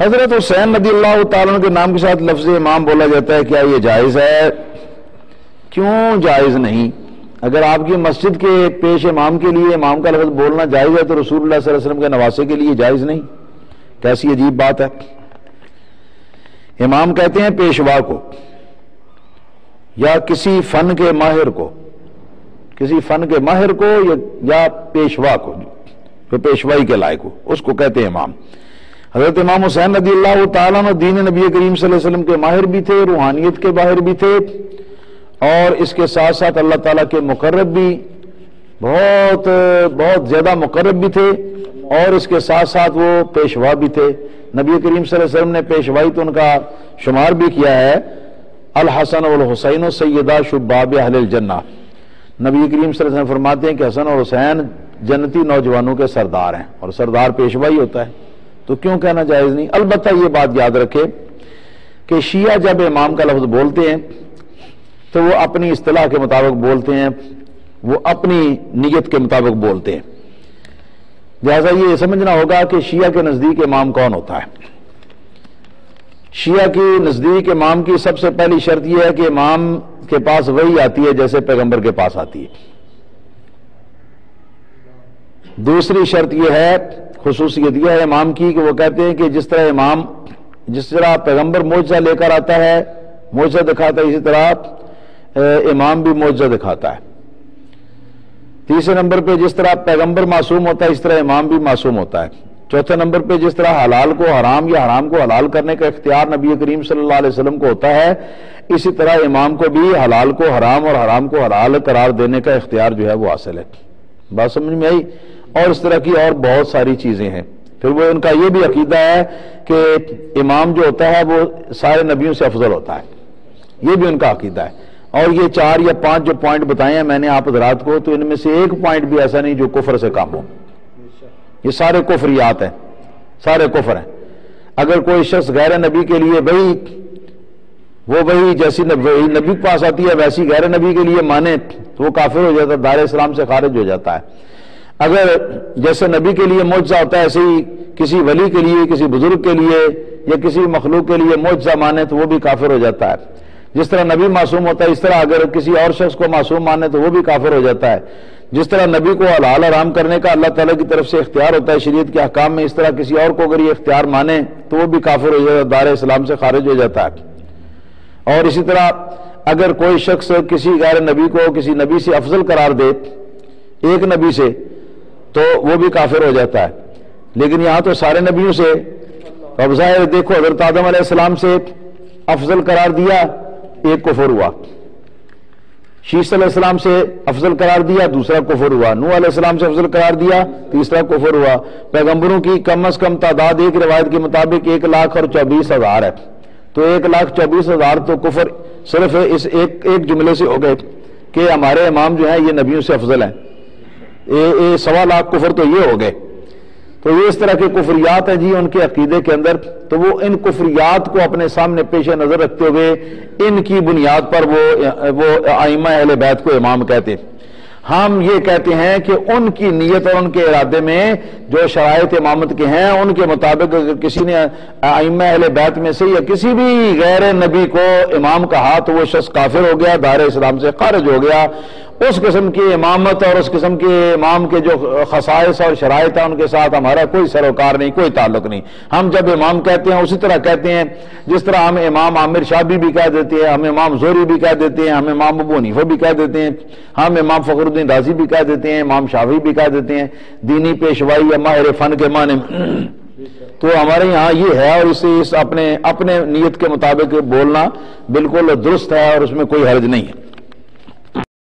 حضرت حسین رضی اللہ تعالیٰ عنہ کے نام کے ساتھ لفظ امام بولا جاتا ہے، کیا یہ جائز ہے؟ کیوں جائز نہیں؟ اگر آپ کی مسجد کے پیش امام کے لیے امام کا لفظ بولنا جائز ہے تو رسول اللہ صلی اللہ علیہ وسلم کے نواسے کے لیے جائز نہیں؟ کیسی عجیب بات ہے۔ امام کہتے ہیں پیشوا کو یا کسی فن کے ماہر کو، کسی فن کے ماہر کو یا پیشوا کو جو پیشوائی کے لائق ہو، اس کو کہتے ہیں امام۔ حضرت امام حسین رضی اللہ تعالیٰ عنہ دین نبی کریم صلی اللہ علیہ وسلم کے ماہر بھی تھے، روحانیت کے ماہر بھی تھے، اور اس کے ساتھ ساتھ اللہ تعالیٰ کے مقرب بھی، بہت زیادہ مقرب بھی تھے، اور اس کے ساتھ ساتھ وہ پیشوا بھی تھے۔ نبی کریم صلی اللہ علیہ وسلم نے پیشوائی تو ان کا شمار بھی کیا ہے، الحسن والحسین سیدا شباب اہل الجنہ۔ نبی کریم صلی اللہ علیہ وسلم فرماتے ہیں کہ حسن اور حسین جنتی نوجوانوں کے سردار ہیں، اور سردار پیشوائی ہوتا ہے، تو کیوں کہنا جائز نہیں؟ البتہ یہ بات یاد رکھے کہ شیعہ جب امام کا لفظ بولتے ہیں تو وہ اپنی اصطلاح کے مطابق بولتے ہیں، وہ اپنی نیت کے مطابق بولتے ہیں۔ لہذا یہ سمجھنا ہوگا کہ شیعہ کے نزدیک امام کون ہوتا ہے۔ شیعہ کی نزدیک امام کی سب سے پہلی شرط یہ ہے کہ امام کے پاس وحی آتی ہے جیسے پیغمبر کے پاس آتی ہے۔ دوسری شرط یہ ہے، خصوصیت یہ ہے امام کی، کہ وہ کہتے ہیں کہ جس طرح پیغمبر معجزہ لے کر آتا ہے، معجزہ دکھاتا ہے، اسی طرح امام بھی معجزہ دکھاتا ہے۔ تیسرے نمبر پہ جس طرح پیغمبر معصوم ہوتا ہے اس طرح امام بھی معصوم ہوتا ہے۔ چوتھے نمبر پہ جس طرح حلال کو حرام یا حرام کو حلال کرنے کا اختیار نبی کریم صلی اللہ علیہ وسلم کو ہوتا ہے، اسی طرح امام کو بھی حلال کو حرام اور حرام کو حلال قرار دینے کا اختیار جو ہے وہ حاصل ہے۔ بات سمجھ میں آئی؟ اور اس طرح کی اور بہت ساری چیزیں ہیں۔ پھر وہ ان کا یہ بھی عقیدہ ہے کہ امام جو ہوتا ہے وہ سارے نبیوں سے افضل ہوتا ہے، یہ بھی ان کا عقیدہ ہے۔ اور یہ 4 یا 5 جو پوائنٹ بتائے ہیں میں نے آپ حضرات کو، تو ان میں سے ایک پوائنٹ بھی ایسا نہیں جو کفر سے کم ہو۔ یہ سارے کفریات ہیں، سارے کفر ہیں۔ اگر کوئی شخص غیر نبی کے لیے وہی جیسی نبی کے پاس آتی ہے ویسی غیر نبی کے لیے مانے تو وہ کافر ہو جاتا ہے، دائرہ اسلام سے خارج ہو جاتا ہے۔ اگر جیسے نبی کے لیے معجزہ ہوتا ہے ایسے ہی کسی ولی کے لیے، کسی بزرگ کے لیے یا کسی مخلوق کے لیے معجزہ مانے تو وہ بھی کافر ہو جاتا ہے۔ جس طرح نبی معصوم ہوتا ہے اس طرح اگر کسی اور شخص کو معصوم مانے تو وہ بھی کافر ہو جاتا ہے۔ جس طرح نبی کو حلال حرام کرنے کا اللہ تعالیٰ کی طرف سے اختیار ہوتا ہے شریعت کے احکام میں، اس طرح کسی اور کو اگر یہ اختیار مانے تو وہ بھی کافر ہو جاتا ہے، دائرہ اسلام سے خارج ہو جاتا ہے۔ اور اسی طرح اگر کوئی شخص کسی غیر نبی کو کسی نبی سے افضل قرار دے ایک نبی سے تو وہ بھی کافر ہو جاتا ہے۔ لیکن یہاں تو سارے نبیوں سے، اب ظاہر دیکھو حضرت آدم علیہ السلام سے افضل قرار دیا، ایک کفر ہوا۔ شیس علیہ السلام سے افضل قرار دیا، دوسرا کفر ہوا۔ نوح علیہ السلام سے افضل قرار دیا، تیسرا کفر ہوا۔ پیغمبروں کی کم از کم تعداد ایک روایت کے مطابق 1,24,000 ہے، تو 1,24,000 تو کفر صرف اس ایک جملے سے ہو گئے کہ ہمارے امام جو ہیں یہ نبیوں سے افضل ہیں۔ 1.25 لاکھ کفر تو یہ ہو گئے۔ تو یہ اس طرح کے کفریات ہیں جی ان کے عقیدے کے اندر، تو وہ ان کفریات کو اپنے سامنے پیش نظر رکھتے ہوئے ان کی بنیاد پر وہ ائمہ اہل بیت کو امام کہتے ہیں۔ ہم یہ کہتے ہیں کہ ان کی نیت اور ان کے ارادے میں جو شرائط امامت کے ہیں ان کے مطابق اگر کسی نے ائمہ اہل بیت میں سے یا کسی بھی غیر نبی کو امام کہا تو وہ شخص کافر ہو گیا، دائرہ اسلام سے خارج ہو گیا۔ اس قسم کی امامت اور اس قسم کے امام کے جو خصائص اور شرائط ہیں ان کے ساتھ ہمارا کوئی سروکار نہیں، کوئی تعلق نہیں۔ ہم جب امام کہتے ہیں اسی طرح کہتے ہیں جس طرح ہم امام عامر شابی بھی کہہ دیتے ہیں، ہم امام زہری بھی کہہ دیتے ہیں، ہم امام ابو حنیفہ بھی کہہ دیتے ہیں، ہم امام فخر الدین رازی بھی کہہ دیتے ہیں، امام شافعی بھی کہہ دیتے ہیں، دینی پیشوائی یا ماہر فن کے معنی میں۔ تو ہمارے یہاں یہ ہے، اور اسے اپنے نیت کے مطابق بولنا بالکل درست ہے اور اس میں کوئی حرج نہیں ہے۔